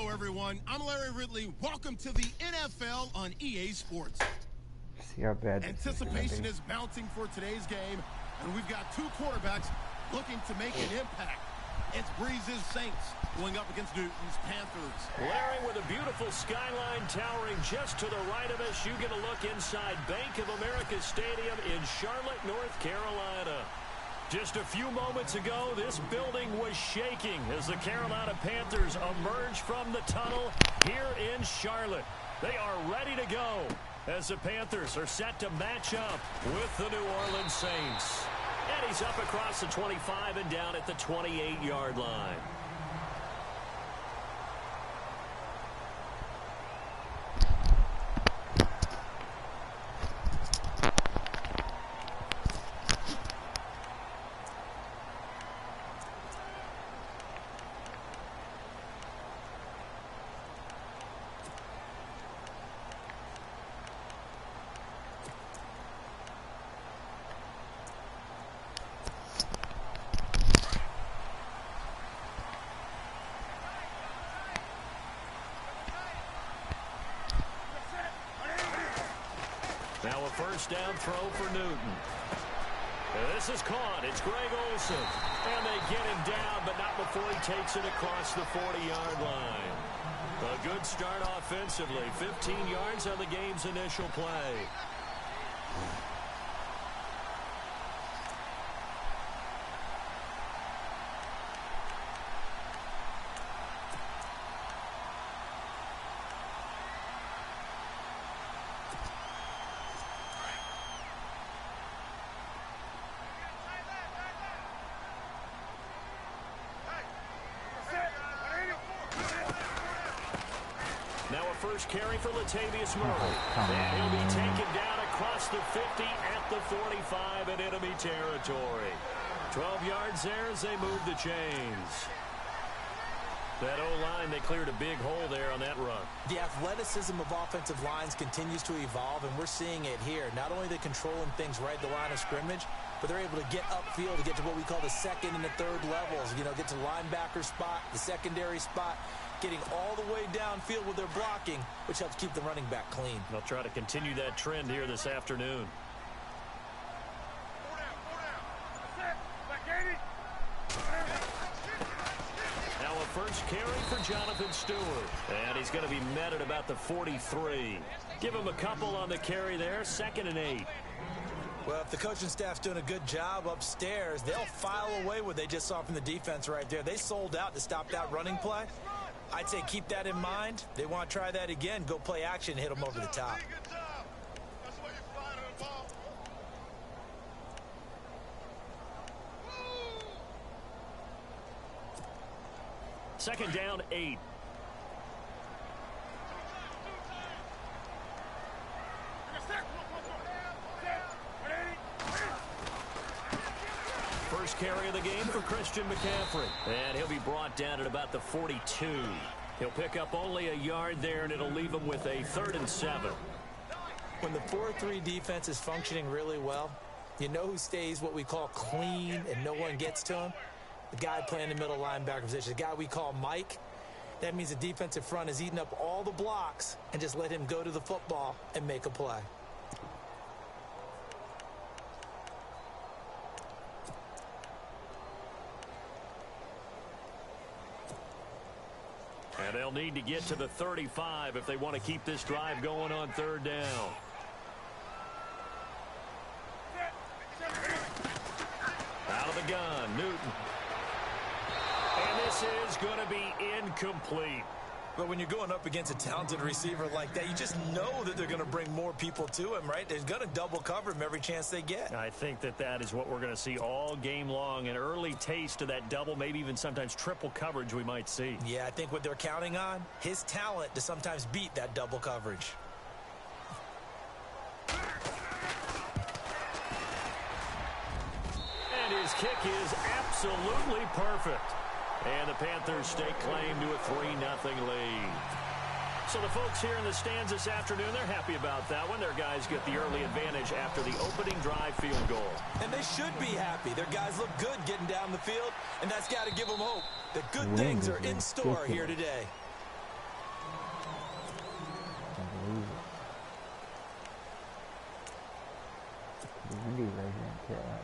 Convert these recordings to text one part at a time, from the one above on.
Hello, everyone. I'm Larry Ridley. Welcome to the NFL on EA Sports. See how bad Anticipation is mounting for today's game, and we've got two quarterbacks looking to make an impact. It's Breeze's Saints going up against Newton's Panthers. Larry, with a beautiful skyline towering just to the right of us, you get a look inside Bank of America Stadium in Charlotte, North Carolina. Just a few moments ago, this building was shaking as the Carolina Panthers emerged from the tunnel here in Charlotte. They are ready to go as the Panthers are set to match up with the New Orleans Saints. And he's up across the 25 and down at the 28-yard line. Now a first down throw for Newton. This is caught. It's Greg Olsen. And they get him down, but not before he takes it across the 40-yard line. A good start offensively. 15 yards on the game's initial play. Now a first carry for Latavius Murray. And he'll be taken down across the 50 at the 45 in enemy territory. 12 yards there as they move the chains. That O-line, they cleared a big hole there on that run. The athleticism of offensive lines continues to evolve, and we're seeing it here. Not only are they controlling things right at the line of scrimmage, but they're able to get upfield to get to what we call the second and the third levels. You know, get to the linebacker spot, the secondary spot, getting all the way downfield with their blocking, which helps keep the running back clean. They'll try to continue that trend here this afternoon. Now a first carry for Jonathan Stewart. And he's going to be met at about the 43. Give him a couple on the carry there. 2nd and 8. Well, if the coaching staff's doing a good job upstairs, they'll file away what they just saw from the defense right there. They sold out to stop that running play. I'd say keep that in mind. They want to try that again. Go play action, hit them over the top. Second down, 8. First carry of the game for Christian McCaffrey. And he'll be brought down at about the 42. He'll pick up only a yard there, and it'll leave him with a 3rd and 7. When the 4-3 defense is functioning really well, you know who stays what we call clean and no one gets to him? The guy playing the middle linebacker position, the guy we call Mike. That means the defensive front is eating up all the blocks and just let him go to the football and make a play. And they'll need to get to the 35 if they want to keep this drive going on 3rd down. Out of the gun, Newton. And this is going to be incomplete. But when you're going up against a talented receiver like that, you just know that they're going to bring more people to him, right? They're going to double cover him every chance they get. I think that is what we're going to see all game long. An early taste of that double, maybe even sometimes triple coverage we might see. Yeah, I think what they're counting on, his talent to sometimes beat that double coverage. And his kick is absolutely perfect. And the Panthers stake claim to a 3-0 lead. So the folks here in the stands this afternoon, they're happy about that one. Their guys get the early advantage after the opening drive field goal. And they should be happy. Their guys look good getting down the field, and that's got to give them hope that good things are in store here today. windy right here in Carolina.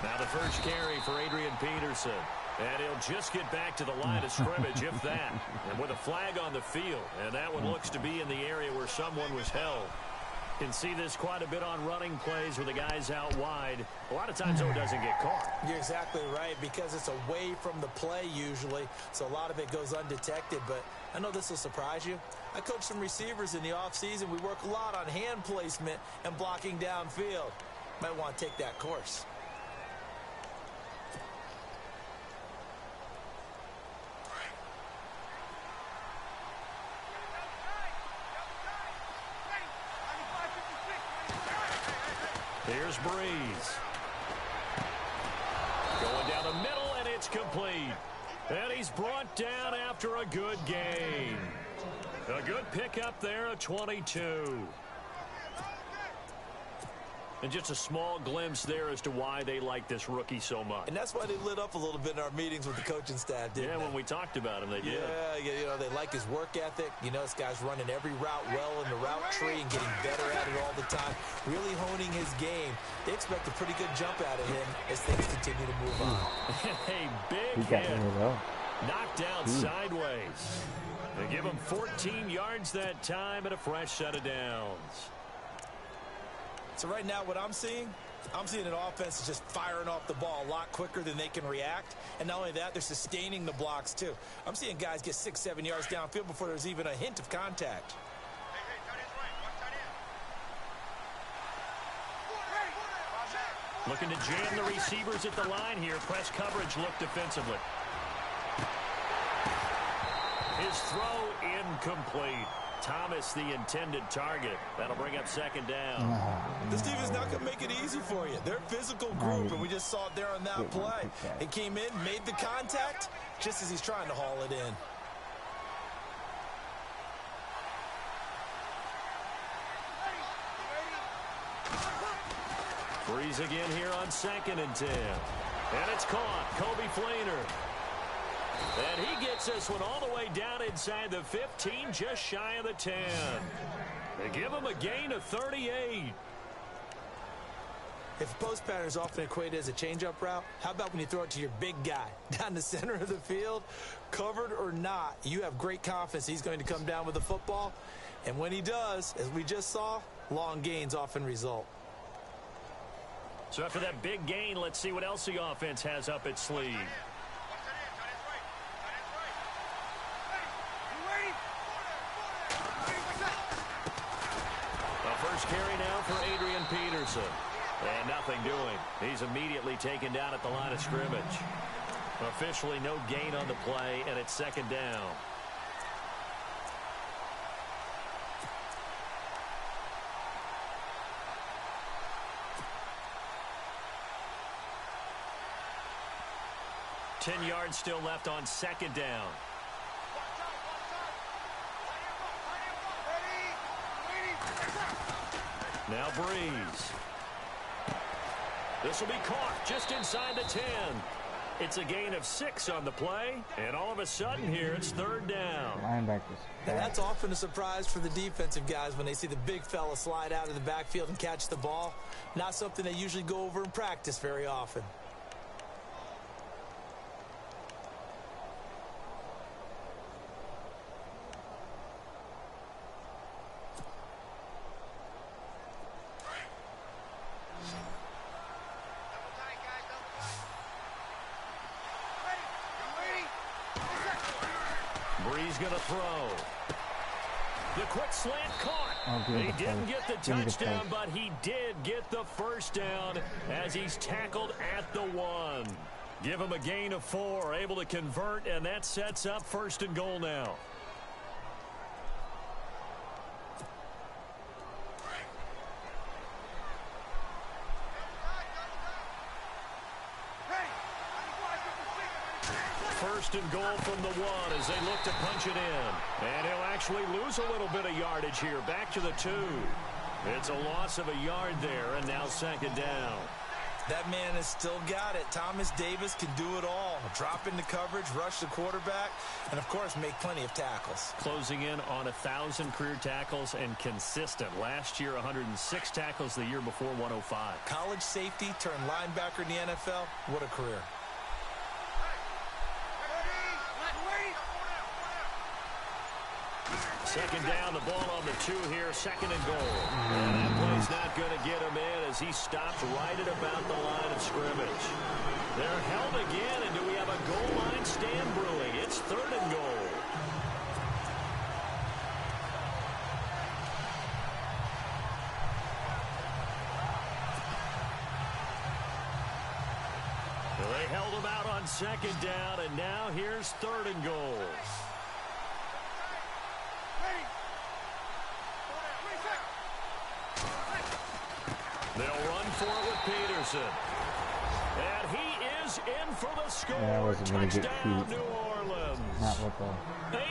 Now the first carry for Adrian Peterson. And he'll just get back to the line of scrimmage, if that. And with a flag on the field. And that one looks to be in the area where someone was held. Can see this quite a bit on running plays with the guys out wide. A lot of times, though, it doesn't get caught. You're exactly right, because it's away from the play usually, so a lot of it goes undetected. But I know this will surprise you. I coach some receivers in the offseason. We work a lot on hand placement and blocking downfield. Might want to take that course. Here's Breeze. Going down the middle, and it's complete. And he's brought down after a good gain. A good pickup there of 22. And just a small glimpse there as to why they like this rookie so much. And that's why they lit up a little bit in our meetings with the coaching staff, didn't they? Yeah, when we talked about him, they did. Yeah, you know, they like his work ethic. You know, this guy's running every route well in the route tree and getting better at it all the time, really honing his game. They expect a pretty good jump out of him as things continue to move on. A big hit. Knocked out sideways. They give him 14 yards that time and a fresh set of downs. So right now what I'm seeing an offense that's just firing off the ball a lot quicker than they can react. And not only that, they're sustaining the blocks too. I'm seeing guys get 6-7 yards downfield before there's even a hint of contact. Looking to jam the receivers at the line here. Press coverage look defensively. His throw incomplete. Thomas, the intended target. That'll bring up second down. This defense not going to make it easy for you. They're a physical group, and we just saw it there on that play. He came in, made the contact, just as he's trying to haul it in. Breeze again here on 2nd and 10. And it's caught. Kobe Flainer. And he gets this one all the way down inside the 15, just shy of the 10. They give him a gain of 38. If post pattern is often equated as a change-up route, how about when you throw it to your big guy down the center of the field? Covered or not, you have great confidence he's going to come down with the football. And when he does, as we just saw, long gains often result. So after that big gain, let's see what else the offense has up its sleeve. Carry now for Adrian Peterson. And nothing doing. He's immediately taken down at the line of scrimmage. Officially no gain on the play, and it's second down. Ten yards still left on second down. Now Breeze. This will be caught just inside the 10. It's a gain of 6 on the play, and all of a sudden here it's third down. Linebackers. And that's often a surprise for the defensive guys when they see the big fella slide out of the backfield and catch the ball. Not something they usually go over in practice very often. Breeze going to throw. The quick slant caught. He didn't get the touchdown, but he did get the first down as he's tackled at the 1. Give him a gain of 4, able to convert, and that sets up 1st and goal now. first and goal from the 1 as they look to punch it in. And he'll actually lose a little bit of yardage here. Back to the 2. It's a loss of a yard there, and now second down. That man has still got it. Thomas Davis can do it all. Drop into coverage, rush the quarterback, and, of course, make plenty of tackles. Closing in on 1,000 career tackles and consistent. Last year, 106 tackles. The year before, 105. College safety turned linebacker in the NFL. What a career. Second down, the ball on the 2 here, second and goal. And that play's not going to get him in as he stopped right at about the line of scrimmage. They're held again, and do we have a goal line stand brewing? It's third and goal. Well, they held him out on second down, and now here's third and goal. They'll run for it with Peterson. And he is in for the score. Touchdown, New Orleans.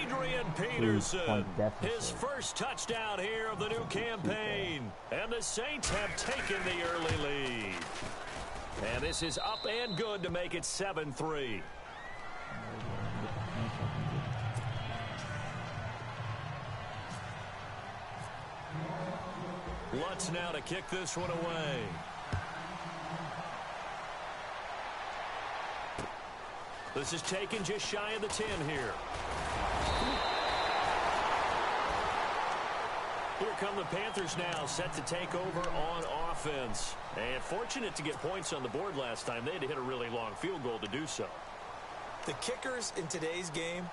Adrian Peterson, his first touchdown here of the new campaign. And the Saints have taken the early lead. And this is up and good to make it 7-3. Lutz now to kick this one away. This is taken just shy of the 10 here. Here come the Panthers now, set to take over on offense. And fortunate to get points on the board last time. They had to hit a really long field goal to do so. The kickers in today's game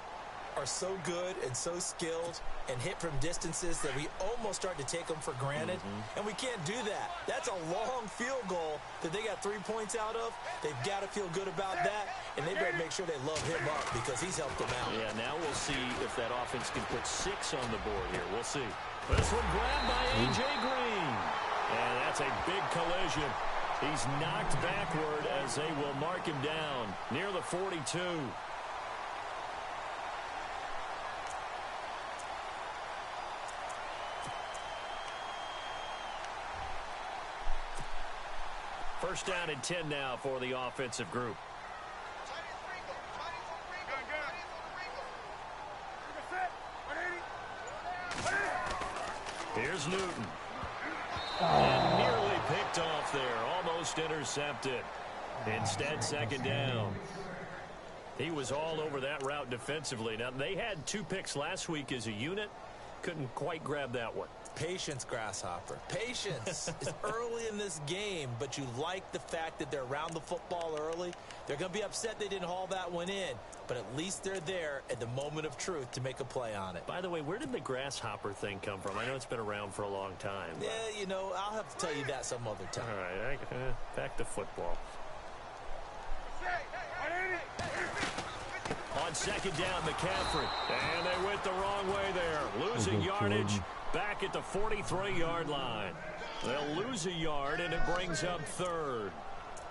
are so good and so skilled and hit from distances that we almost start to take them for granted. And we can't do that. That's a long field goal that they got 3 points out of. They've got to feel good about that, and they better make sure they load him up because he's helped them out. Yeah, now we'll see if that offense can put 6 on the board here. We'll see. This one grabbed by A.J. Green. And that's a big collision. He's knocked backward as they will mark him down near the 42. First down and 10 now for the offensive group. Here's Newton. And nearly picked off there. Almost intercepted. Instead, second down. He was all over that route defensively. Now, they had 2 picks last week as a unit. Couldn't quite grab that one. Patience, Grasshopper. Patience. It's early in this game, but you like the fact that they're around the football early. They're going to be upset they didn't haul that one in, but at least they're there at the moment of truth to make a play on it. By the way, where did the grasshopper thing come from? I know it's been around for a long time. Yeah, you know, I'll have to tell you that some other time. All right, back to football. On second down, McCaffrey. And they went the wrong way there. Losing yardage back at the 43-yard line. They'll lose a yard, and it brings up third.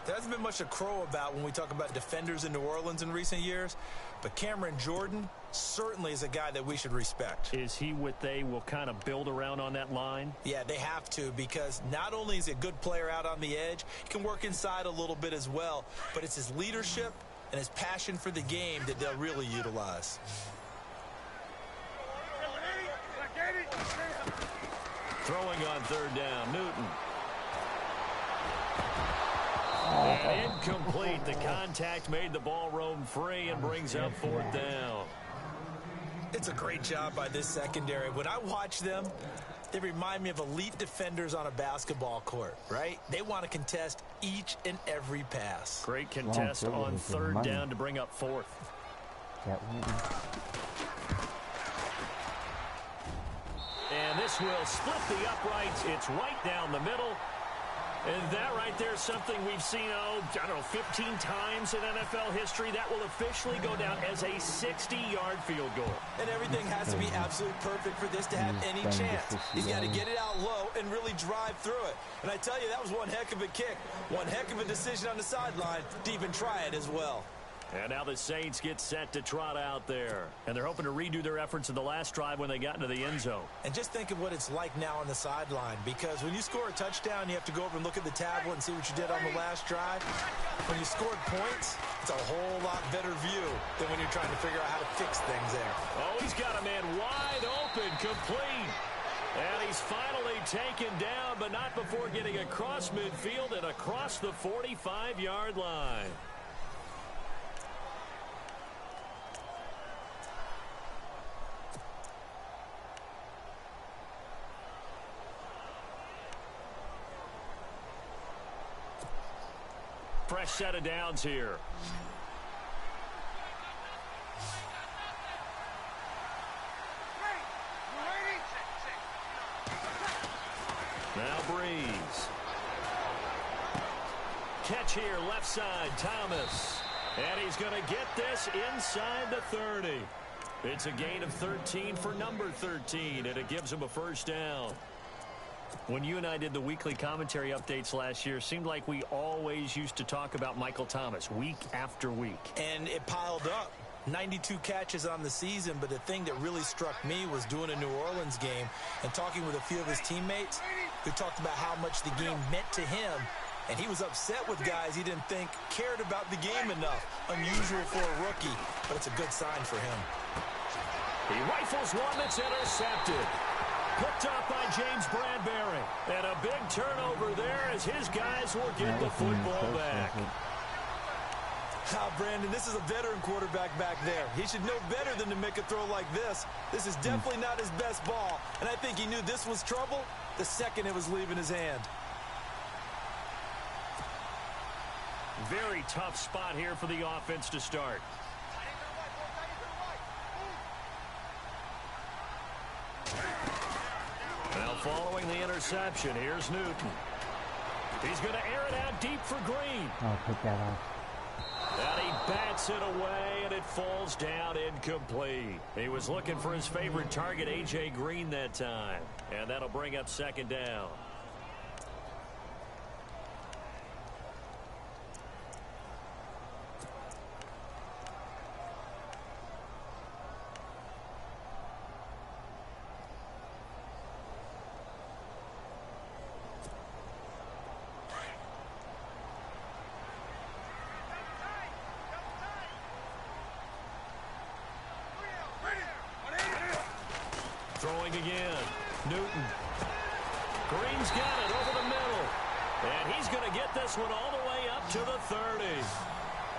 There hasn't been much to crow about when we talk about defenders in New Orleans in recent years, but Cameron Jordan certainly is a guy that we should respect. Is he what they will kind of build around on that line? Yeah, they have to, because not only is he a good player out on the edge, he can work inside a little bit as well, but it's his leadership and his passion for the game that they'll really utilize. Throwing on third down, Newton. And incomplete. The contact made the ball roam free and brings up fourth down. It's a great job by this secondary. When I watch them, they remind me of elite defenders on a basketball court, right? They want to contest each and every pass. Great contest on third down to bring up fourth. And this will split the uprights. It's right down the middle. And that right there is something we've seen, I don't know, 15 times in NFL history. That will officially go down as a 60-yard field goal. And everything has to be absolutely perfect for this to have any chance. He's got to get it out low and really drive through it. And I tell you, that was one heck of a kick. One heck of a decision on the sideline to even try it as well. And now the Saints get set to trot out there. And they're hoping to redo their efforts in the last drive when they got into the end zone. And just think of what it's like now on the sideline, because when you score a touchdown, you have to go over and look at the tablet and see what you did on the last drive. When you scored points, it's a whole lot better view than when you're trying to figure out how to fix things there. Oh, he's got a man wide open, complete. And he's finally taken down, but not before getting across midfield and across the 45-yard line. Fresh set of downs here. Now Breeze. Catch here, left side, Thomas. And he's going to get this inside the 30. It's a gain of 13 for number 13, and it gives him a first down. When you and I did the weekly commentary updates last year, it seemed like we always used to talk about Michael Thomas week after week. And it piled up. 92 catches on the season, but the thing that really struck me was doing a New Orleans game and talking with a few of his teammates who talked about how much the game meant to him. And he was upset with guys he didn't think cared about the game enough. Unusual for a rookie, but it's a good sign for him. He rifles one that's intercepted. Picked up by James Bradbury. And a big turnover there as his guys will get the football back. Brandon, this is a veteran quarterback back there. He should know better than to make a throw like this. This is definitely not his best ball. And I think he knew this was trouble the second it was leaving his hand. Very tough spot here for the offense to start. Now following the interception, here's Newton. He's going to air it out deep for Green. I'll pick that off. And he bats it away, and it falls down incomplete. He was looking for his favorite target, A.J. Green, that time. And that'll bring up second down. Throwing again. Newton. Green's got it over the middle. And he's going to get this one all the way up to the 30.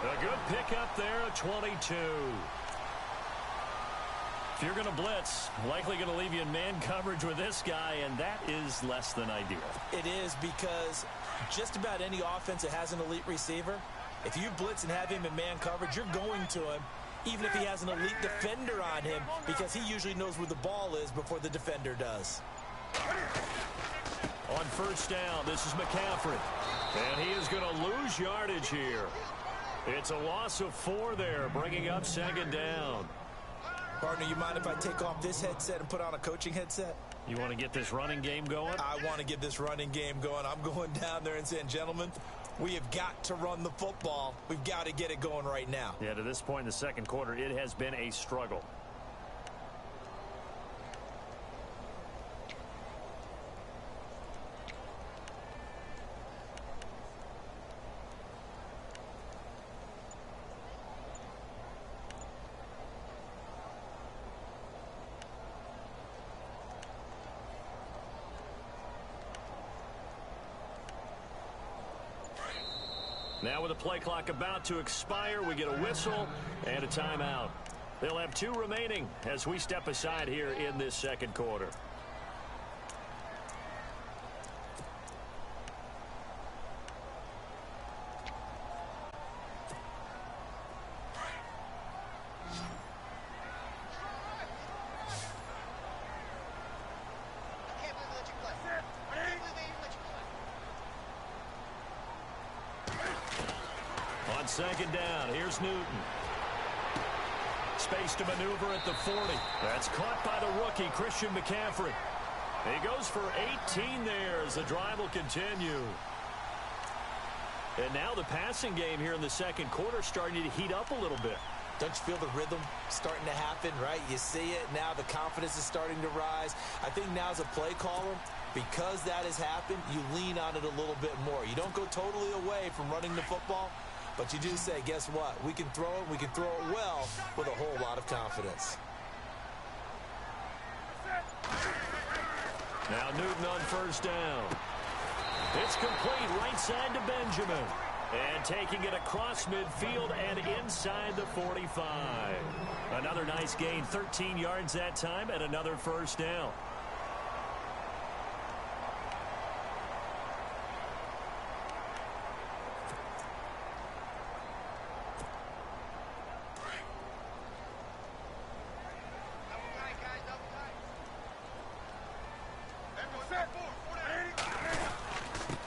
A good pickup there at 22. If you're going to blitz, likely going to leave you in man coverage with this guy, and that is less than ideal. It is, because just about any offense that has an elite receiver, if you blitz and have him in man coverage, you're going to him, even if he has an elite defender on him, because he usually knows where the ball is before the defender does. On first down, this is McCaffrey. And he is going to lose yardage here. It's a loss of 4 there, bringing up second down. Partner, you mind if I take off this headset and put on a coaching headset? You want to get this running game going? I want to get this running game going. I'm going down there and saying, gentlemen, we have got to run the football. We've got to get it going right now. Yeah, to this point in the second quarter, it has been a struggle. Now with the play clock about to expire, we get a whistle and a timeout. They'll have 2 remaining as we step aside here in this second quarter. Second down, here's Newton. Space to maneuver at the 40. That's caught by the rookie, Christian McCaffrey. He goes for 18 there as the drive will continue. And now the passing game here in the second quarter starting to heat up a little bit. Don't you feel the rhythm starting to happen, right? You see it now. The confidence is starting to rise. I think now as a play caller, because that has happened, you lean on it a little bit more. You don't go totally away from running the football, but you do say, guess what? We can throw it. We can throw it well with a whole lot of confidence. Now Newton on first down. It's complete right side to Benjamin. And taking it across midfield and inside the 45. Another nice gain, 13 yards that time, and another first down.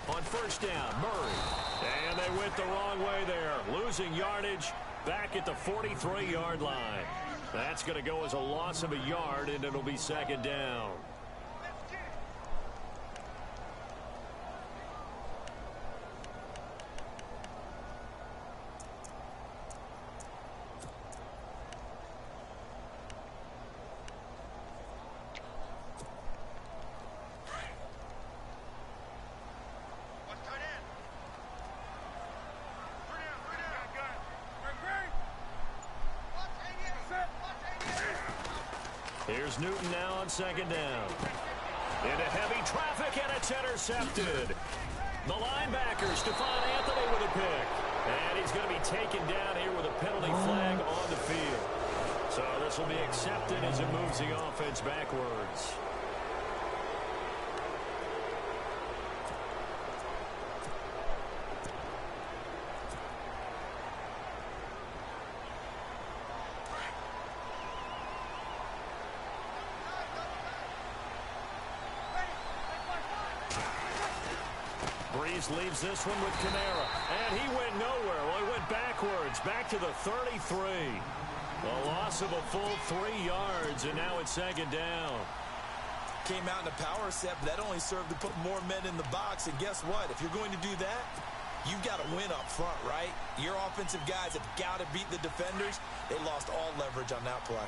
On first down, Murray. And they went the wrong way there. Losing yardage back at the 43-yard line. That's going to go as a loss of a yard, and it'll be second down. Here's Newton now on second down. Into heavy traffic, and it's intercepted. The linebacker, Stephon Anthony, with a pick. And he's going to be taken down here with a penalty flag on the field. So this will be accepted as it moves the offense backwards. Leaves this one with Kamara, and he went nowhere. Well, he went backwards, back to the 33. A loss of a full 3 yards, and now it's second down. Came out in a power set, but that only served to put more men in the box. And guess what? If you're going to do that, you've got to win up front, right? Your offensive guys have got to beat the defenders. They lost all leverage on that play.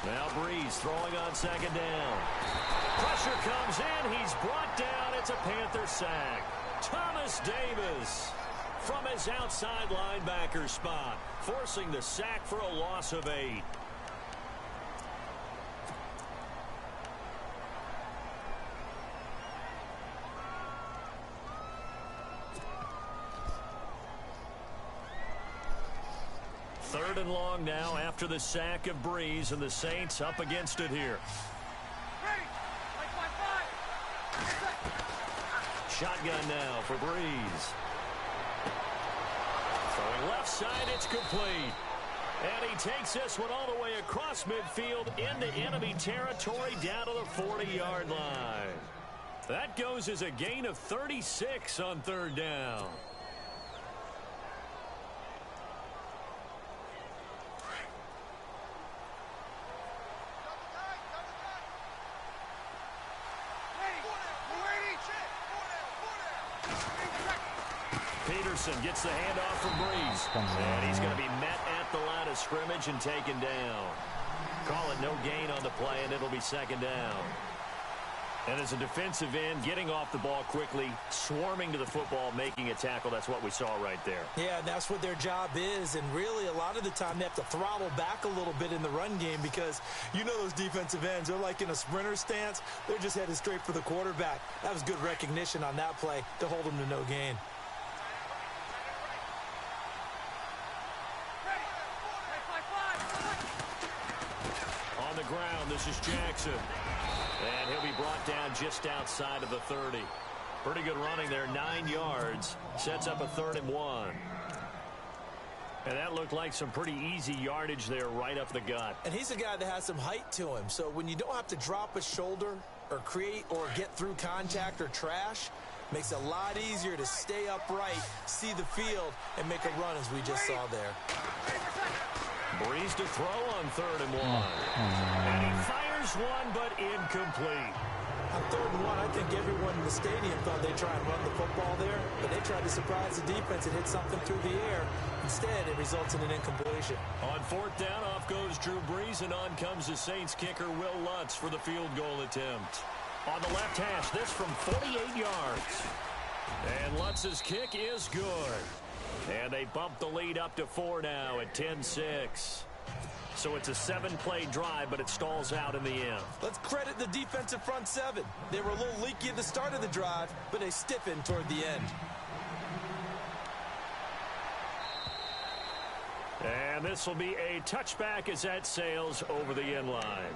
Now Breeze throwing on second down. Pressure comes in. He's brought down. It's a Panther sack. Thomas Davis from his outside linebacker spot, forcing the sack for a loss of 8. Third and long now after the sack of Breeze, and the Saints up against it here. Shotgun now for Breeze. Throwing left side, it's complete. And he takes this one all the way across midfield into enemy territory down to the 40-yard line. That goes as a gain of 36 on third down. Gets the handoff from Breeze. And he's going to be met at the line of scrimmage and taken down. Call it no gain on the play, and it'll be second down. And as a defensive end, getting off the ball quickly, swarming to the football, making a tackle, that's what we saw right there. Yeah, that's what their job is. And really, a lot of the time, they have to throttle back a little bit in the run game because you know those defensive ends, they're like in a sprinter stance. They're just headed straight for the quarterback. That was good recognition on that play to hold them to no gain. Ground. This is Jackson. And he'll be brought down just outside of the 30. Pretty good running there, 9 yards. Sets up a 3rd and 1. And that looked like some pretty easy yardage there right up the gut. And he's a guy that has some height to him. So when you don't have to drop a shoulder or create or get through contact or trash, makes it a lot easier to stay upright, see the field, and make a run as we just saw there. Breeze to throw on 3rd and 1. And he fires Here's one, but incomplete. On 3rd and 1, I think everyone in the stadium thought they'd try and run the football there, but they tried to surprise the defense and hit something through the air. Instead, it results in an incompletion. On 4th down, off goes Drew Brees, and on comes the Saints kicker, Will Lutz, for the field goal attempt. On the left hash, this from 48 yards. And Lutz's kick is good. And they bump the lead up to 4 now at 10-6. So it's a 7-play drive, but it stalls out in the end. Let's credit the defensive front 7. They were a little leaky at the start of the drive, but they stiffened toward the end. And this will be a touchback as that sails over the end line.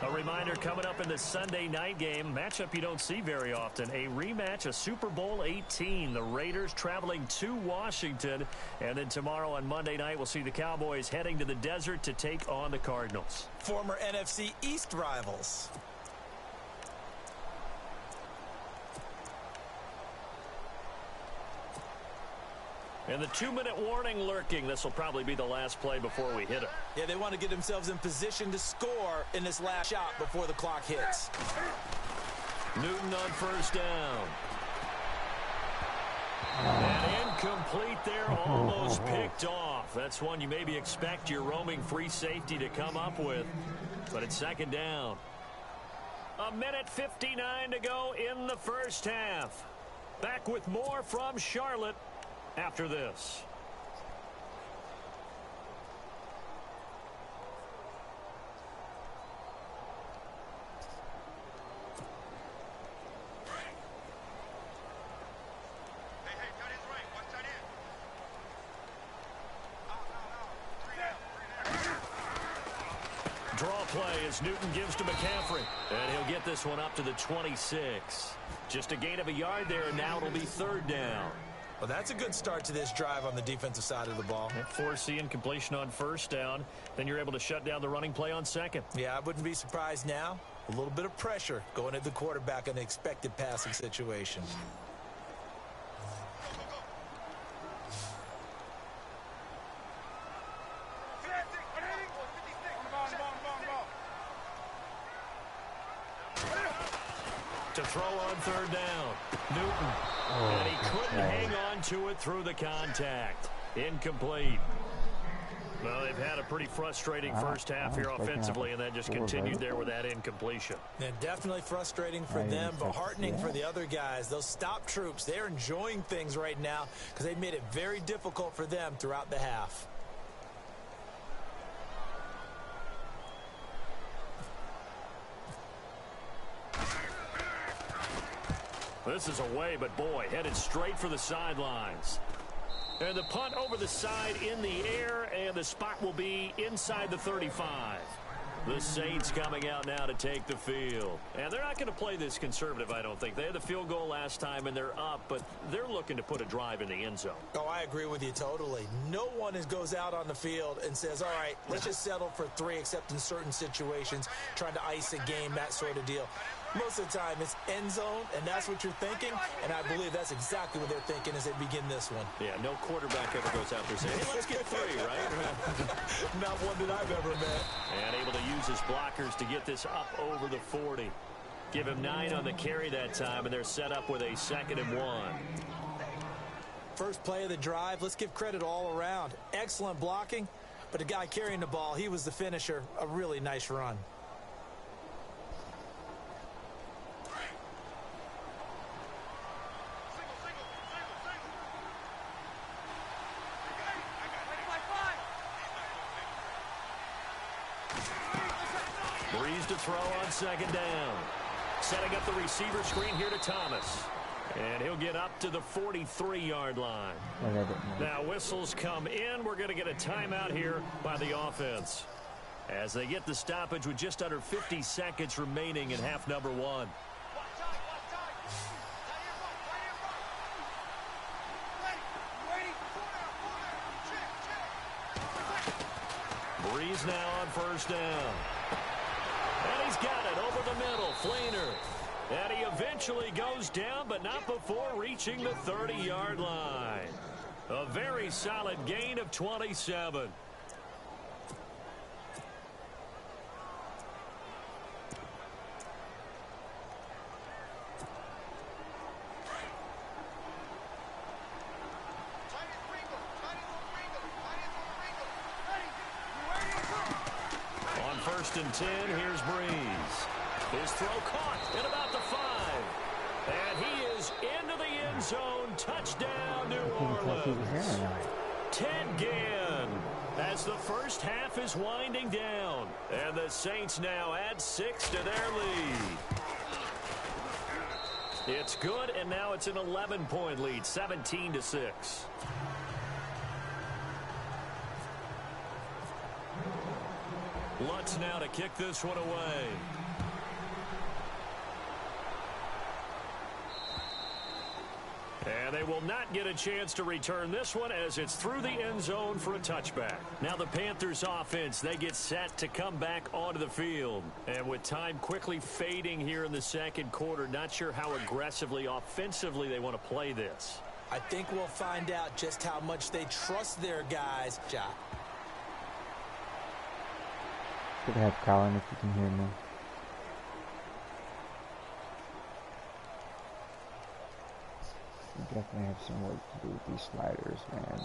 A reminder coming up in the Sunday night game, matchup you don't see very often, a rematch of Super Bowl 18. The Raiders traveling to Washington. And then tomorrow on Monday night, we'll see the Cowboys heading to the desert to take on the Cardinals. Former NFC East rivals. And the 2-minute warning lurking. This will probably be the last play before we hit it. Yeah, they want to get themselves in position to score in this last shot before the clock hits. Newton on 1st down. And incomplete there, almost picked off. That's one you maybe expect your roaming free safety to come up with. But it's 2nd down. 1:59 to go in the first half. Back with more from Charlotte after this. Draw play as Newton gives to McCaffrey. And he'll get this one up to the 26. Just a gain of a yard there, and now it'll be 3rd down. Well, that's a good start to this drive on the defensive side of the ball. Force the incompletion on 1st down. Then you're able to shut down the running play on 2nd. Yeah, I wouldn't be surprised now. A little bit of pressure going at the quarterback in an expected passing situation. To throw on 3rd down. Newton. And he couldn't hang on to it through the contact. Incomplete. Well, they've had a pretty frustrating first half here offensively, and that just continued there with that incompletion. Yeah, definitely frustrating for them, but heartening for the other guys. Those stop troops, they're enjoying things right now because they've made it very difficult for them throughout the half. This is away, but boy, headed straight for the sidelines. And the punt over the side in the air, and the spot will be inside the 35. The Saints coming out now to take the field. And they're not going to play this conservative, I don't think. They had the field goal last time, and they're up, but they're looking to put a drive in the end zone. Oh, I agree with you totally. No one goes out on the field and says, all right, let's just settle for 3, except in certain situations, trying to ice a game, that sort of deal. Most of the time, it's end zone, and that's what you're thinking, and I believe that's exactly what they're thinking as they begin this one. Yeah, no quarterback ever goes out there saying, hey, let's get 3, right? Not one that I've ever met. And able to use his blockers to get this up over the 40. Give him 9 on the carry that time, and they're set up with a 2nd and 1. First play of the drive, let's give credit all around. Excellent blocking, but the guy carrying the ball, he was the finisher. A really nice run. Breeze to throw on 2nd down. Setting up the receiver screen here to Thomas. And he'll get up to the 43-yard line. Now whistles come in. We're going to get a timeout here by the offense, as they get the stoppage with just under 50 seconds remaining in half number 1. Breeze now on 1st down. And he's got it over the middle. Flainer. And he eventually goes down, but not before reaching the 30-yard line. A very solid gain of 27. 1st and 10. Here's Breeze. His throw caught at about the 5. And he is into the end zone. Touchdown, New Orleans. Ted Ginn, as the first half is winding down. And the Saints now add 6 to their lead. It's good, and now it's an 11-point lead, 17-6. Lutz now to kick this one away. And they will not get a chance to return this one as it's through the end zone for a touchback. Now the Panthers offense, they get set to come back onto the field. And with time quickly fading here in the second quarter, not sure how aggressively, offensively they want to play this. I think we'll find out just how much they trust their guys. Could have Colin if you can hear me. We definitely have some work to do with these sliders, man.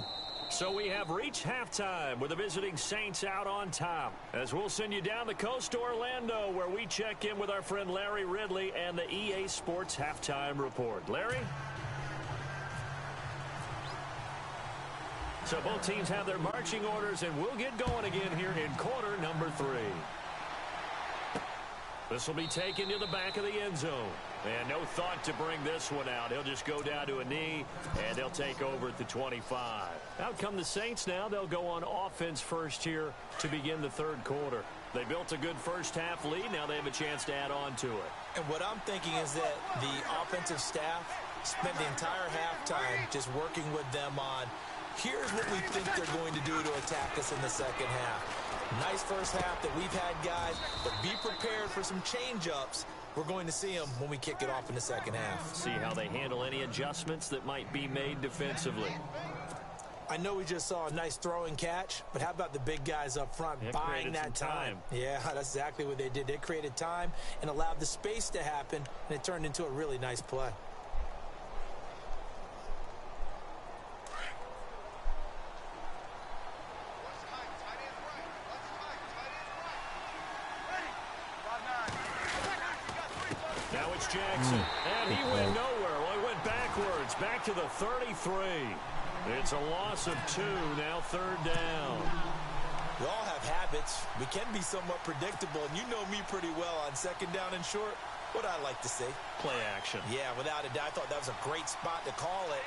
So we have reached halftime with the visiting Saints out on top. As we'll send you down the coast to Orlando, where we check in with our friend Larry Ridley and the EA Sports Halftime Report. Larry? So both teams have their marching orders, and we'll get going again here in quarter number 3. This will be taken to the back of the end zone. And no thought to bring this one out. He'll just go down to a knee, and they'll take over at the 25. Out come the Saints now. They'll go on offense first here to begin the third quarter. They built a good first half lead. Now they have a chance to add on to it. And what I'm thinking is that the offensive staff spent the entire halftime just working with them on, here's what we think they're going to do to attack us in the second half. Nice first half that we've had, guys, but be prepared for some change-ups. We're going to see them when we kick it off in the second half. See how they handle any adjustments that might be made defensively. I know we just saw a nice throw and catch, but how about the big guys up front buying that time? Yeah, that's exactly what they did. They created time and allowed the space to happen, and it turned into a really nice play. Jackson, and he went nowhere. Well, he went backwards, back to the 33. It's a loss of 2, now third down. We all have habits. We can be somewhat predictable, and you know me pretty well on second down and short. What I like to see. Play action. Yeah, without a doubt. I thought that was a great spot to call it.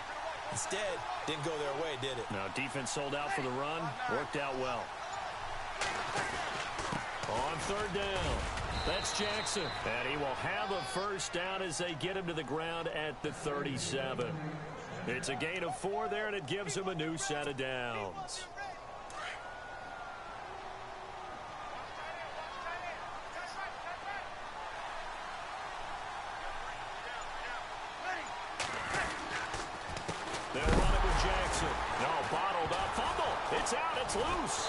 Instead, didn't go their way, did it? Now, defense sold out for the run. Worked out well. On third down. That's Jackson. And he will have a first down as they get him to the ground at the 37. It's a gain of 4 there, and it gives him a new set of downs. They'll run it with Jackson. No, bottled up. Fumble. It's out. It's loose.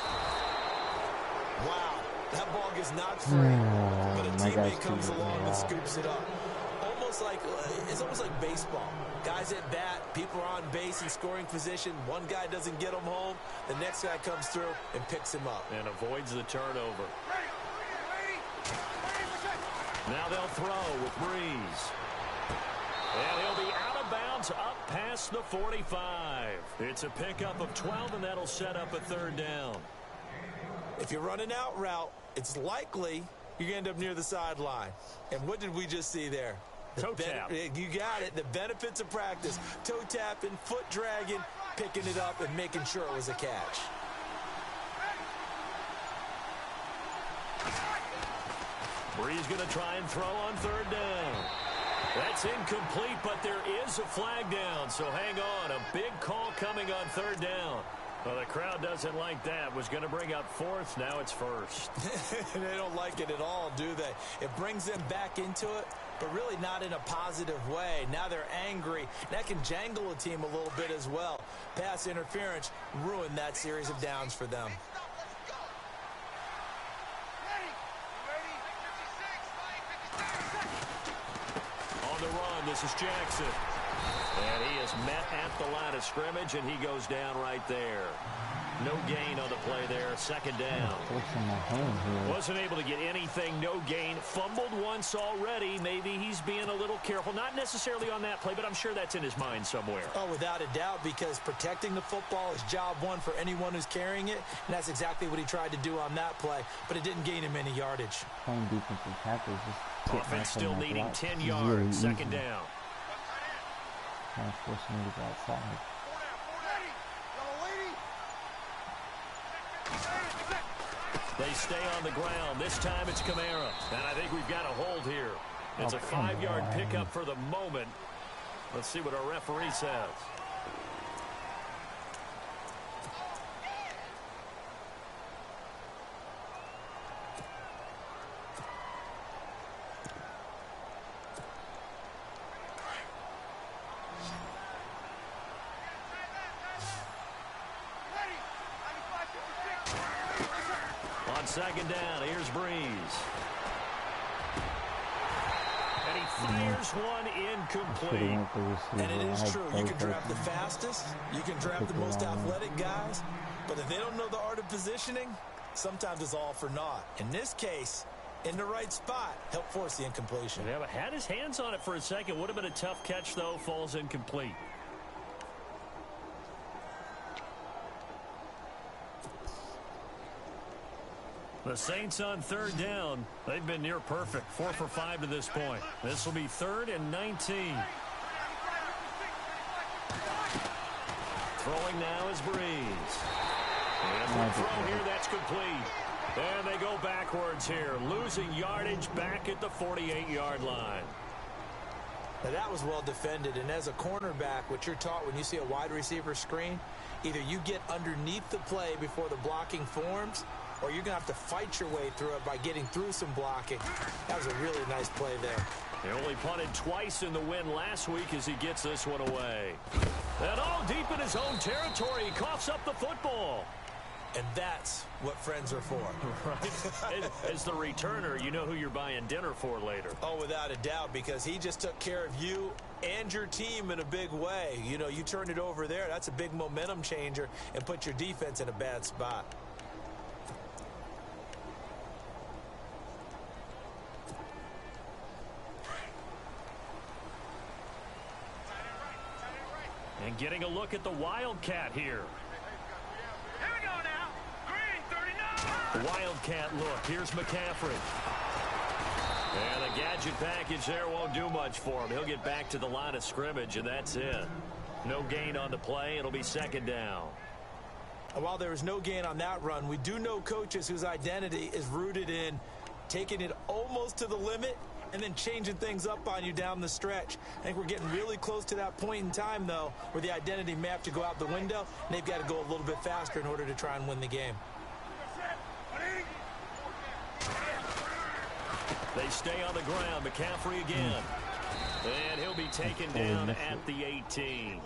Wow. That ball gets knocked free, but a teammate comes along and scoops it up. It's almost like baseball. Guys at bat, people are on base in scoring position. One guy doesn't get him home. The next guy comes through and picks him up. And avoids the turnover. Now they'll throw with Breeze. And he'll be out of bounds up past the 45. It's a pickup of 12, and that'll set up a third down. If you're running out route, it's likely you're going to end up near the sideline. And what did we just see there? Toe tap. You got it. The benefits of practice. Toe tapping, foot dragging, picking it up, and making sure it was a catch. Breeze going to try and throw on third down. That's incomplete, but there is a flag down, so hang on. A big call coming on third down. Well, the crowd doesn't like that. Was going to bring up fourth. Now it's first. They don't like it at all, do they? It brings them back into it, but really not in a positive way. Now they're angry. That can jangle a team a little bit as well. Pass interference ruined that series of downs for them. On the run, this is Jackson. And he is met at the line of scrimmage, and he goes down right there. No gain on the play there. Second down. Wasn't able to get anything. No gain. Fumbled once already. Maybe he's being a little careful. Not necessarily on that play, but I'm sure that's in his mind somewhere. Oh, without a doubt, because protecting the football is job one for anyone who's carrying it, and that's exactly what he tried to do on that play, but it didn't gain him any yardage. Playing defensive tackles just offense still needing 10 yards. Really second down. Kind of forcing me to go outside. They stay on the ground. This time it's Kamara. And I think we've got a hold here. It's a 5-yard pickup for the moment. Let's see what our referee says. Second down, here's Breeze. And he fires one incomplete. And it is true. You can draft the fastest. You can draft the most athletic guys. But if they don't know the art of positioning, sometimes it's all for naught. In this case, in the right spot, help force the incompletion. Yeah, but had his hands on it for a second. Would have been a tough catch, though. Falls incomplete. The Saints on third down. They've been near perfect. 4 for 5 to this point. This will be 3rd and 19. Throwing now is Breeze. And the throw here, that's complete. And they go backwards here. Losing yardage back at the 48-yard line. Now that was well defended, and as a cornerback, what you're taught when you see a wide receiver screen, either you get underneath the play before the blocking forms, or you're going to have to fight your way through it by getting through some blocking. That was a really nice play there. He only punted twice in the win last week as he gets this one away. And all deep in his own territory, he coughs up the football. And that's what friends are for. Right? As the returner, you know who you're buying dinner for later. Oh, without a doubt, because he just took care of you and your team in a big way. You know, you turned it over there. That's a big momentum changer and put your defense in a bad spot. And getting a look at the Wildcat here. Here we go now. Green 39. The Wildcat look. Here's McCaffrey. And the gadget package there won't do much for him. He'll get back to the line of scrimmage, and that's it. No gain on the play. It'll be second down. While there was no gain on that run, we do know coaches whose identity is rooted in taking it almost to the limit and then changing things up on you down the stretch. I think we're getting really close to that point in time, though, where the identity may have to go out the window, and they've got to go a little bit faster in order to try and win the game. They stay on the ground. McCaffrey again. And he'll be taken down at the 18.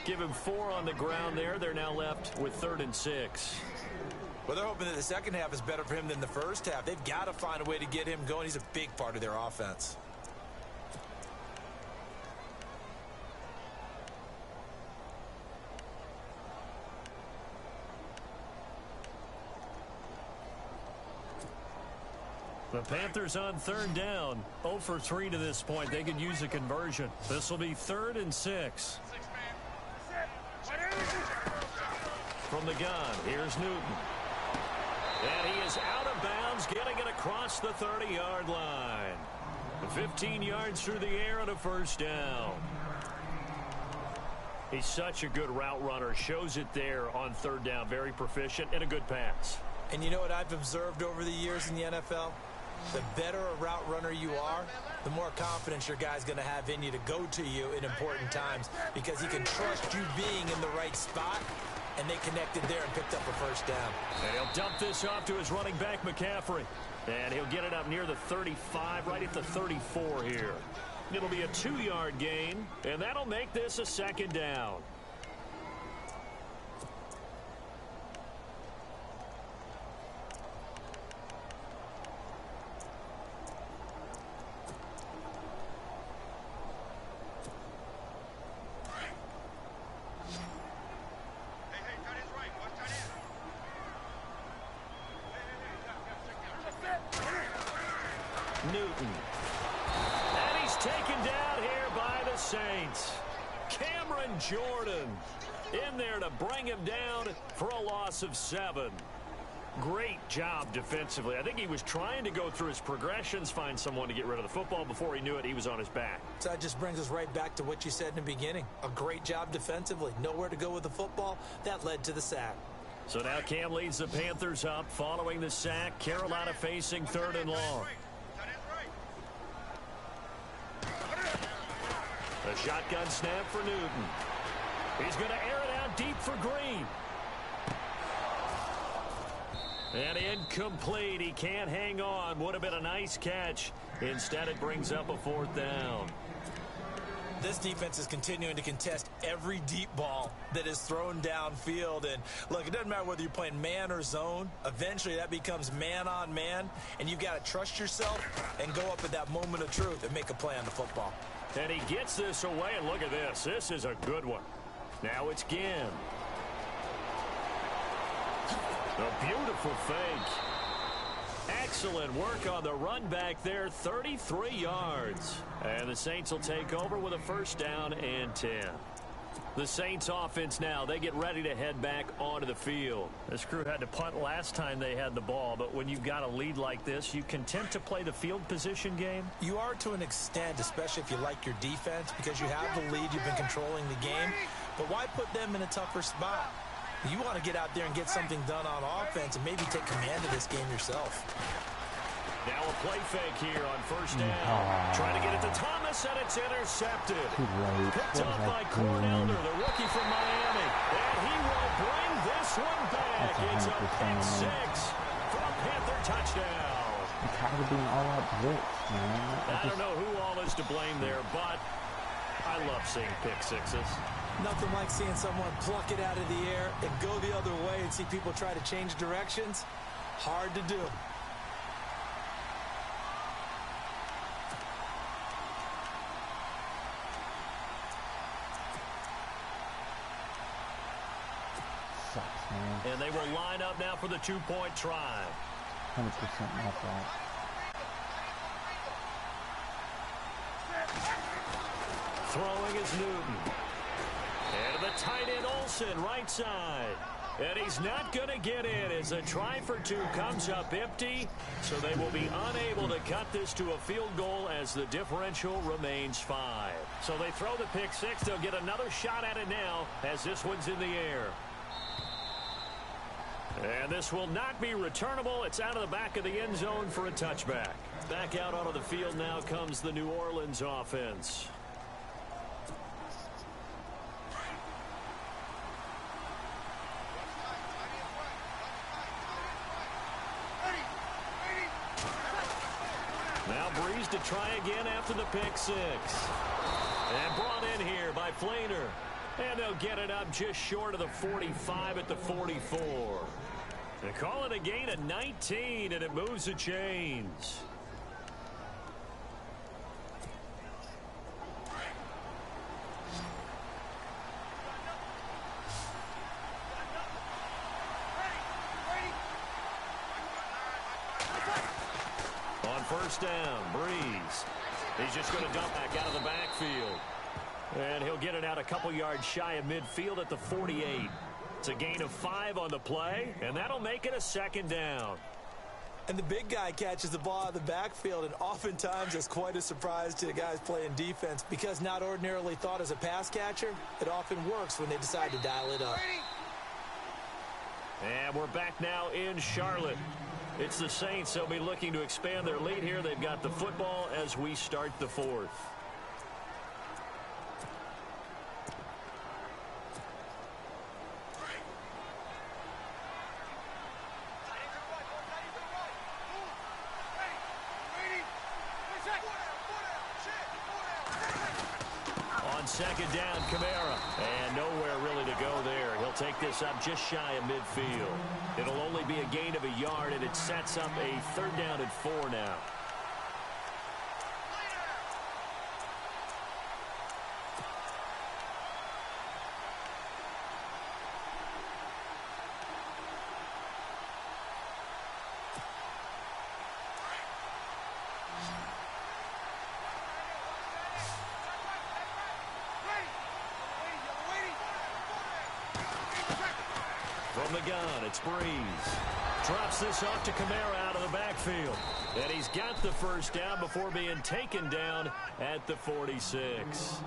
Give him 4 on the ground there. They're now left with 3rd and 6. Well, they're hoping that the second half is better for him than the first half. They've got to find a way to get him going. He's a big part of their offense. The Panthers on third down. 0 for 3 to this point. They could use a conversion. This will be 3rd and 6. From the gun, here's Newton. And he is out of bounds, getting it across the 30-yard line. 15 yards through the air and a first down. He's such a good route runner. Shows it there on third down. Very proficient and a good pass. And you know what I've observed over the years in the NFL? The better a route runner you are, the more confidence your guy's going to have in you to go to you in important times because he can trust you being in the right spot, and they connected there and picked up a first down. And he'll dump this off to his running back, McCaffrey. And he'll get it up near the 35, right at the 34 here. It'll be a 2-yard gain, and that'll make this a second down. Newton. And he's taken down here by the Saints. Cameron Jordan in there to bring him down for a loss of 7. Great job defensively. I think he was trying to go through his progressions, find someone to get rid of the football. Before he knew it, he was on his back. So that just brings us right back to what you said in the beginning. A great job defensively. Nowhere to go with the football. That led to the sack. So now Cam leads the Panthers up following the sack. Carolina facing 3rd and long. A shotgun snap for Newton. He's going to air it out deep for Green. And incomplete. He can't hang on. Would have been a nice catch. Instead, it brings up a 4th down. This defense is continuing to contest every deep ball that is thrown downfield. And, look, it doesn't matter whether you're playing man or zone. Eventually, that becomes man on man. And you've got to trust yourself and go up at that moment of truth and make a play on the football. And he gets this away. And look at this. This is a good one. Now it's Ginn. A beautiful fake. Excellent work on the run back there. 33 yards. And the Saints will take over with a 1st down and 10. The Saints offense now, they get ready to head back onto the field. This crew had to punt last time they had the ball, but when you've got a lead like this, you content to play the field position game? You are to an extent, especially if you like your defense, because you have the lead, you've been controlling the game. But why put them in a tougher spot? You want to get out there and get something done on offense and maybe take command of this game yourself. Now a play fake here on 1st down. Trying to get it to Thomas, and it's intercepted. Picked up by Cornelder, the rookie from Miami. And he will bring this one back. It's a pick 6 for a Panther touchdown. I'm tired of being all out blitz, man. I don't know who all is to blame there, but I love seeing pick 6s. Nothing like seeing someone pluck it out of the air and go the other way and see people try to change directions. Hard to do. Sucks, man. And they will line up now for the 2-point try. 100% my fault. Throwing is Newton. And the tight end Olsen, right side. And he's not going to get in as a try for 2 comes up empty. So they will be unable to cut this to a field goal as the differential remains 5. So they throw the pick 6. They'll get another shot at it now as this one's in the air. And this will not be returnable. It's out of the back of the end zone for a touchback. Back out onto the field now comes the New Orleans offense. Now Breeze to try again after the pick 6. And brought in here by Flainer. And they'll get it up just short of the 45 at the 44. They call it a gain of 19, and it moves the chains. On 1st down, Breeze. He's just going to dump back out of the backfield. And he'll get it out a couple yards shy of midfield at the 48. It's a gain of 5 on the play, and that'll make it a 2nd down. And the big guy catches the ball out of the backfield, and oftentimes it's quite a surprise to the guys playing defense because not ordinarily thought as a pass catcher, it often works when they decide to dial it up. And we're back now in Charlotte. It's the Saints. They'll be looking to expand their lead here. They've got the football as we start the 4th. On 2nd down, Kamara. And nowhere really to go there. He'll take this up just shy of midfield. It'll only be a gain of a yard, and it sets up a 3rd down and 4 now. From the gun, it's Breeze. Drops this off to Kamara out of the backfield. And he's got the first down before being taken down at the 46.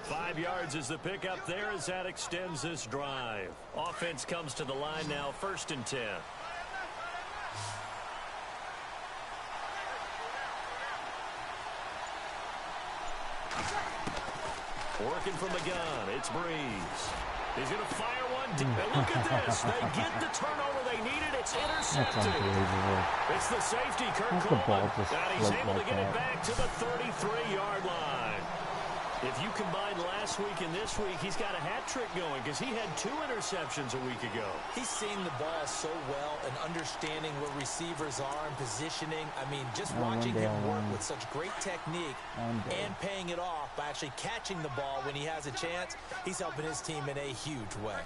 5 yards is the pickup there as that extends this drive. Offense comes to the line now, 1st and 10. Working from the gun, it's Breeze. He's going to fire one. And look at this. They get the turnover they needed. It's intercepted. That's unbelievable. It's the safety, Kirk How's the ball Coleman. just And he's float able to like get it that? back to the 33-yard line. If you combine last week and this week, he's got a hat trick going because he had 2 interceptions a week ago. He's seeing the ball so well and understanding where receivers are and positioning. I mean, just watching him work with such great technique and paying it off by actually catching the ball when he has a chance, he's helping his team in a huge way.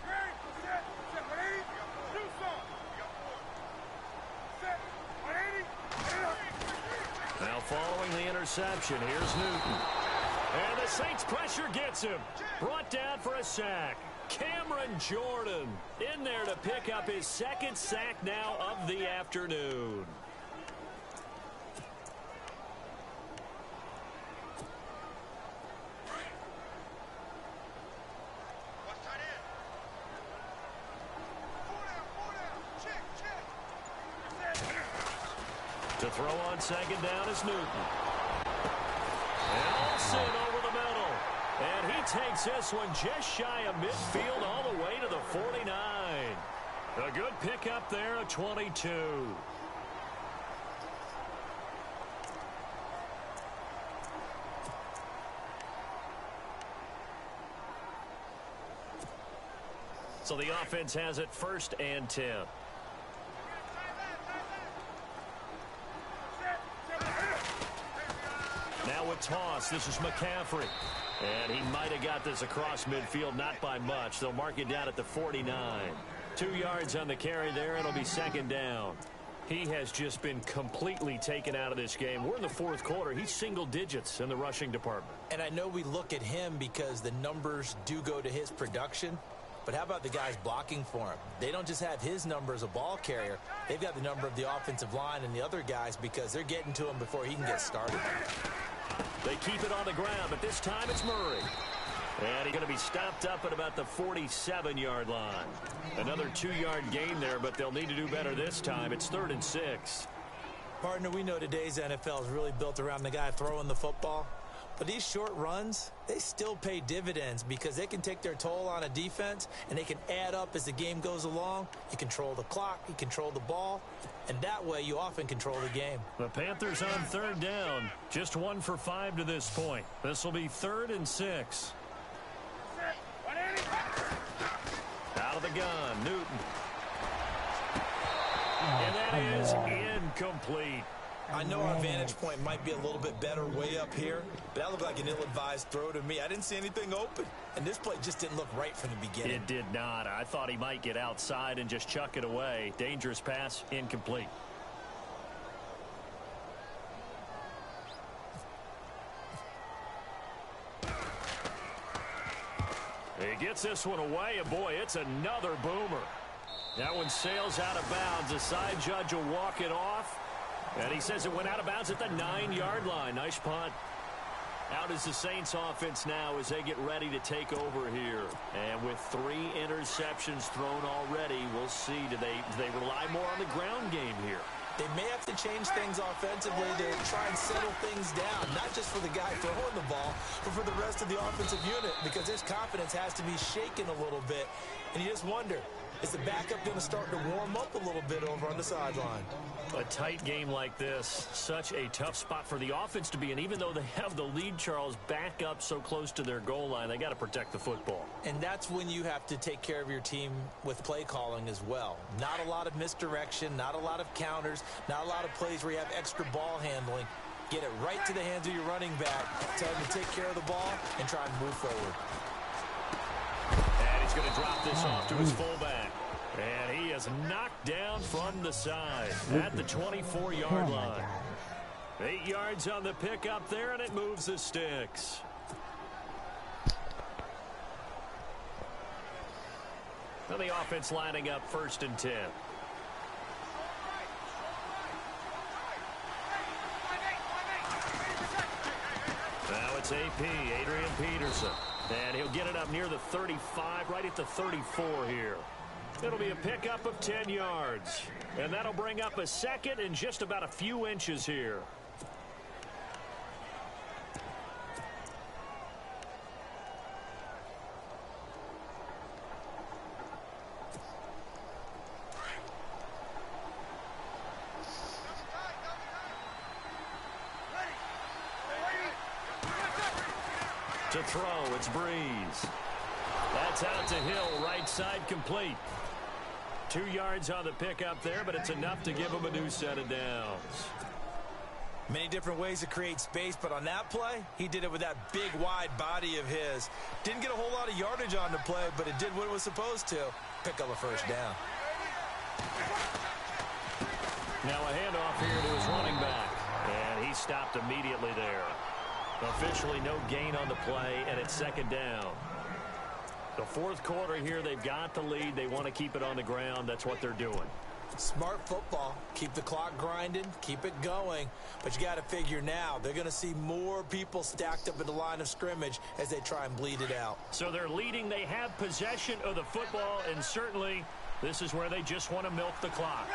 Now following the interception, here's Newton. And the Saints pressure gets him. Brought down for a sack. Cameron Jordan in there to pick up his 2nd sack now of the afternoon. To throw on 2nd down is Newton. And Olsen over the middle. And he takes this one just shy of midfield all the way to the 49. A good pickup there at 22. So the offense has it 1st and 10. Now a toss. This is McCaffrey. And he might have got this across midfield, not by much. They'll mark it down at the 49. 2 yards on the carry there. It'll be 2nd down. He has just been completely taken out of this game. We're in the 4th quarter. He's single digits in the rushing department. And I know we look at him because the numbers do go to his production. But how about the guys blocking for him? They don't just have his number as a ball carrier. They've got the number of the offensive line and the other guys because they're getting to him before he can get started. They keep it on the ground, but this time it's Murray. And he's going to be stopped up at about the 47-yard line. Another 2-yard gain there, but they'll need to do better this time. It's 3rd and 6. Partner, we know today's NFL is really built around the guy throwing the football. But these short runs, they still pay dividends because they can take their toll on a defense and they can add up as the game goes along. You control the clock, you control the ball, and that way you often control the game. The Panthers on 3rd down, just 1 for 5 to this point. This will be 3rd and 6. Out of the gun, Newton. And that is incomplete. I know our vantage point might be a little bit better way up here, but that looked like an ill-advised throw to me. I didn't see anything open, and this play just didn't look right from the beginning. It did not. I thought he might get outside and just chuck it away. Dangerous pass, incomplete. He gets this one away, and boy, it's another boomer. That one sails out of bounds. The side judge will walk it off. And he says it went out of bounds at the 9-yard line. Nice punt. Out is the Saints offense now as they get ready to take over here. And with 3 interceptions thrown already, we'll see. Do they rely more on the ground game here? They may have to change things offensively to try and settle things down, not just for the guy throwing the ball, but for the rest of the offensive unit, because his confidence has to be shaken a little bit. And you just wonder, is the backup going to start to warm up a little bit over on the sideline? A tight game like this, such a tough spot for the offense to be in. Even though they have the lead, Charles, back up so close to their goal line, they got to protect the football. And that's when you have to take care of your team with play calling as well. Not a lot of misdirection, not a lot of counters, not a lot of plays where you have extra ball handling. Get it right to the hands of your running back, tell him to take care of the ball, and try and move forward. And he's going to drop this off to his fullback. And he is knocked down from the side at the 24-yard line. 8 yards on the pickup there, and it moves the sticks. And the offense lining up 1st and 10. Now it's AP, Adrian Peterson. And he'll get it up near the 35, right at the 34 here. It'll be a pickup of 10 yards. And that'll bring up a 2nd and just about a few inches here. To throw, it's Breeze. That's out to Hill, right side complete. 2 yards on the pickup there, but it's enough to give him a new set of downs. Many different ways to create space, but on that play, he did it with that big, wide body of his. Didn't get a whole lot of yardage on the play, but it did what it was supposed to. Pick up a 1st down. Now a handoff here to his running back. And he stopped immediately there. Officially no gain on the play, and it's 2nd down. The 4th quarter here, they've got the lead. They want to keep it on the ground. That's what they're doing. Smart football. Keep the clock grinding. Keep it going. But you got to figure now, they're going to see more people stacked up at the line of scrimmage as they try and bleed it out. So they're leading. They have possession of the football, and certainly this is where they just want to milk the clock.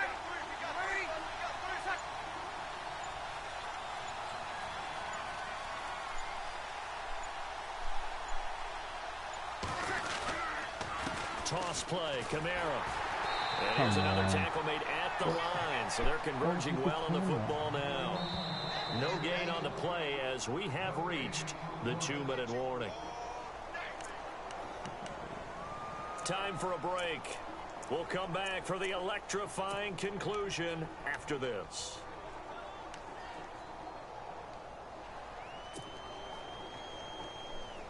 Toss play, Kamara. And here's another tackle made at the line, so they're converging well on the football now. No gain on the play as we have reached the 2-minute warning. Time for a break. We'll come back for the electrifying conclusion after this.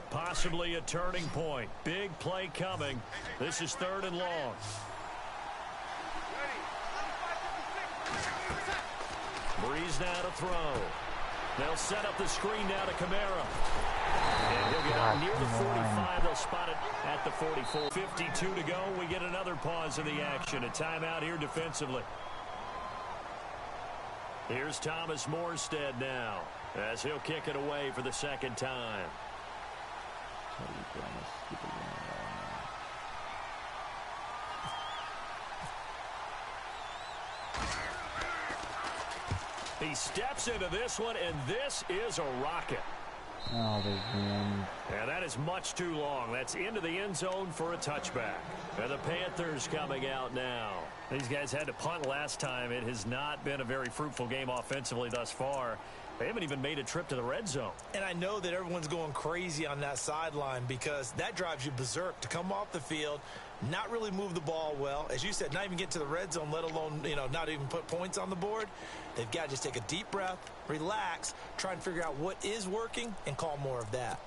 Possibly a turning point. Big play coming. This is 3rd and long. Breeze now to throw. They'll set up the screen now to Kamara. And he'll get out near the 45. They'll spot it at the 44. 52 to go. We get another pause in the action. A timeout here defensively. Here's Thomas Morstead now as he'll kick it away for the 2nd time. He steps into this one, and this is a rocket. Oh, they win. And that is much too long. That's into the end zone for a touchback. And the Panthers coming out now. These guys had to punt last time. It has not been a very fruitful game offensively thus far. They haven't even made a trip to the red zone. And I know that everyone's going crazy on that sideline because that drives you berserk to come off the field, not really move the ball well. As you said, not even get to the red zone, let alone, not even put points on the board. They've got to just take a deep breath, relax, try and figure out what is working and call more of that.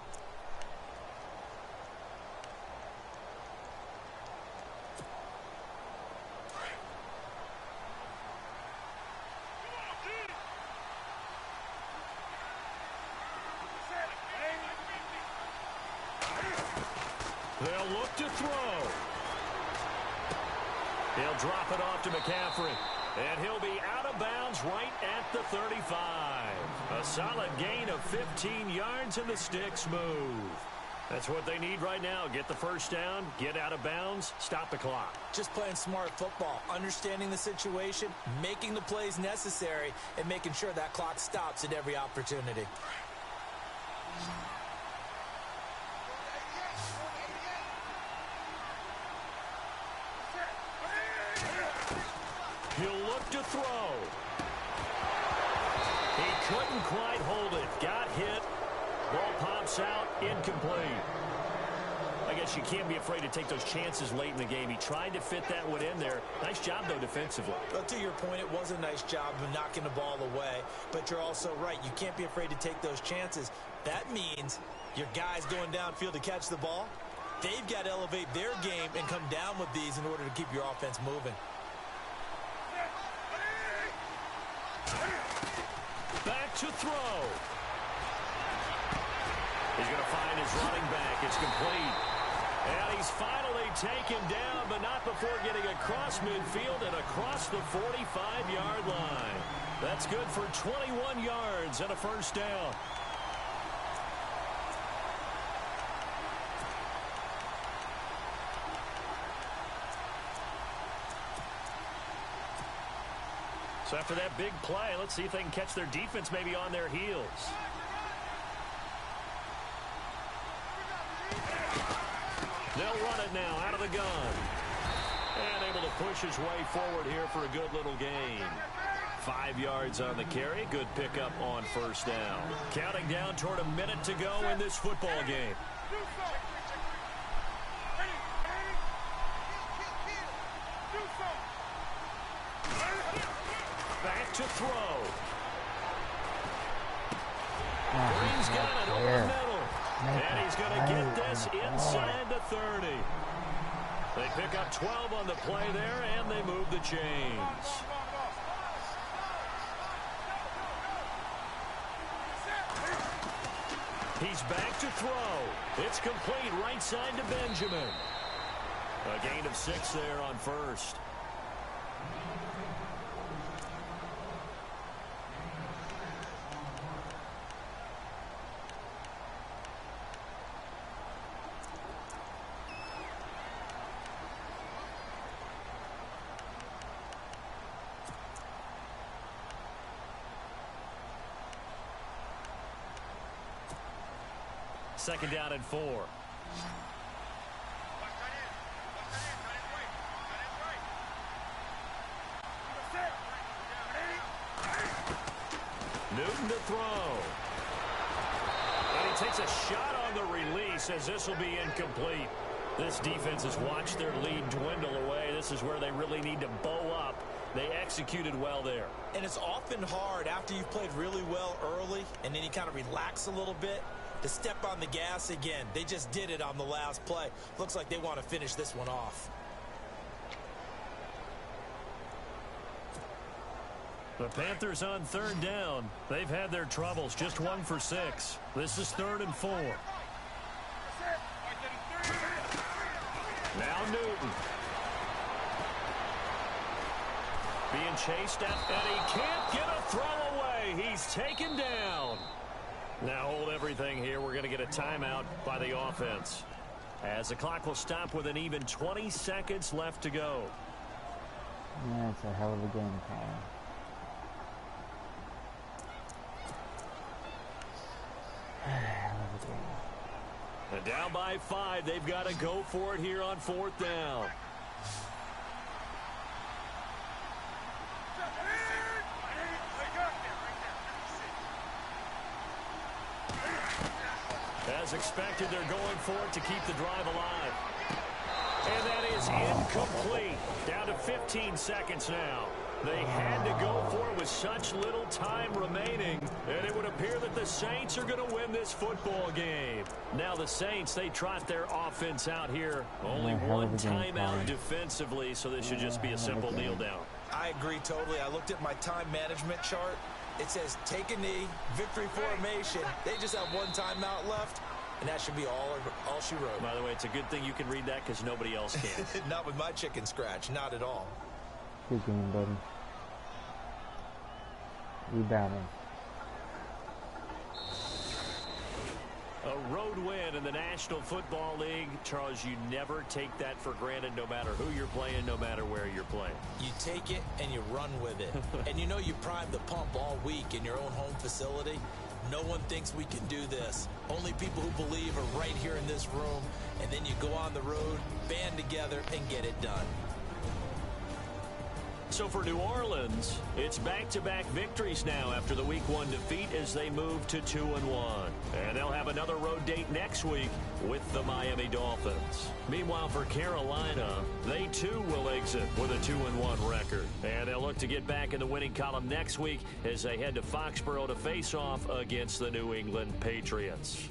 They'll look to throw. He'll drop it off to McCaffrey. And he'll be out of bounds right at the 35. A solid gain of 15 yards and the sticks move. That's what they need right now. Get the 1st down, get out of bounds, stop the clock. Just playing smart football, understanding the situation, making the plays necessary, and making sure that clock stops at every opportunity. He'll look to throw. He couldn't quite hold it. Got hit. Ball pops out. Incomplete. I guess you can't be afraid to take those chances late in the game. He tried to fit that one in there. Nice job, though, defensively. But to your point, it was a nice job of knocking the ball away. But you're also right. You can't be afraid to take those chances. That means your guys going downfield to catch the ball, they've got to elevate their game and come down with these in order to keep your offense moving. Back to throw. He's going to find his running back. It's complete. And he's finally taken down, but not before getting across midfield and across the 45-yard line. That's good for 21 yards and a first down. So after that big play, let's see if they can catch their defense maybe on their heels. They'll run it now out of the gun. And able to push his way forward here for a good little gain. 5 yards on the carry. Good pickup on first down. Counting down toward a minute to go in this football game. Back to throw. Green's got it over the middle. And he's going to get this inside the 30. They pick up 12 on the play there, and they move the chains. He's back to throw. It's complete right side to Benjamin. A gain of 6 there on first. Second down and 4. Newton to throw. And he takes a shot on the release as this will be incomplete. This defense has watched their lead dwindle away. This is where they really need to bow up. They executed well there. And it's often hard after you've played really well early and then you kind of relax a little bit to step on the gas again. They just did it on the last play. Looks like they want to finish this one off. The Panthers on third down. They've had their troubles. Just 1 for 6. This is 3rd and 4. Now Newton. Being chased at, and he can't get a throw away. He's taken down. Now hold everything here. We're going to get a timeout by the offense. As the clock will stop with an even 20 seconds left to go. Yeah, it's a hell of a game, Colin. Hell of a game. And down by 5. They've got to go for it here on 4th down. As expected, they're going for it to keep the drive alive. And that is incomplete. Down to 15 seconds now. They had to go for it with such little time remaining, and it would appear that the Saints are going to win this football game. Now the Saints, they trot their offense out here. Only one timeout defensively, so this should just be a simple kneel down. I agree totally. I looked at my time management chart. It says take a knee, victory formation. They just have one timeout left. And that should be all she wrote. By the way, it's a good thing you can read that because nobody else can. Not with my chicken scratch. Not at all. Good game, buddy. Rebounding. A road win in the National Football League. Charles, you never take that for granted no matter who you're playing, no matter where you're playing. You take it and you run with it. And you know you primed the pump all week in your own home facility. No one thinks we can do this. Only people who believe are right here in this room. And then you go on the road, band together, and get it done. So for New Orleans, it's back-to-back victories now after the Week 1 defeat as they move to 2-1. And they'll have another road date next week with the Miami Dolphins. Meanwhile, for Carolina, they too will exit with a 2-1 record. And they'll look to get back in the winning column next week as they head to Foxborough to face off against the New England Patriots.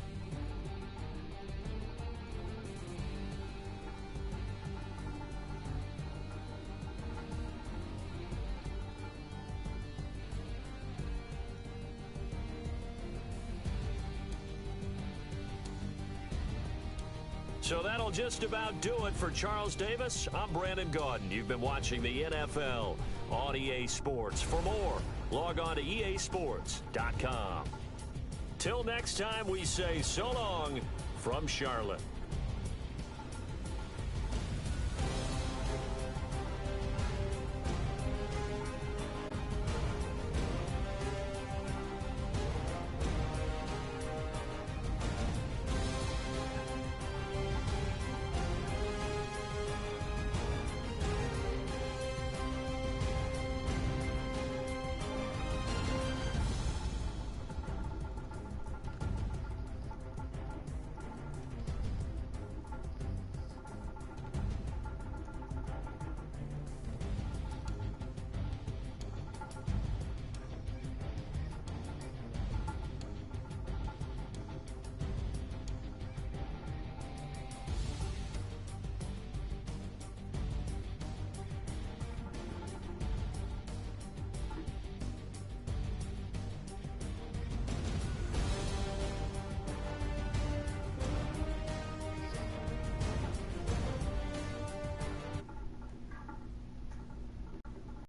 So that'll just about do it for Charles Davis. I'm Brandon Gaudin. You've been watching the NFL on EA Sports. For more, log on to easports.com. Till next time, we say so long from Charlotte.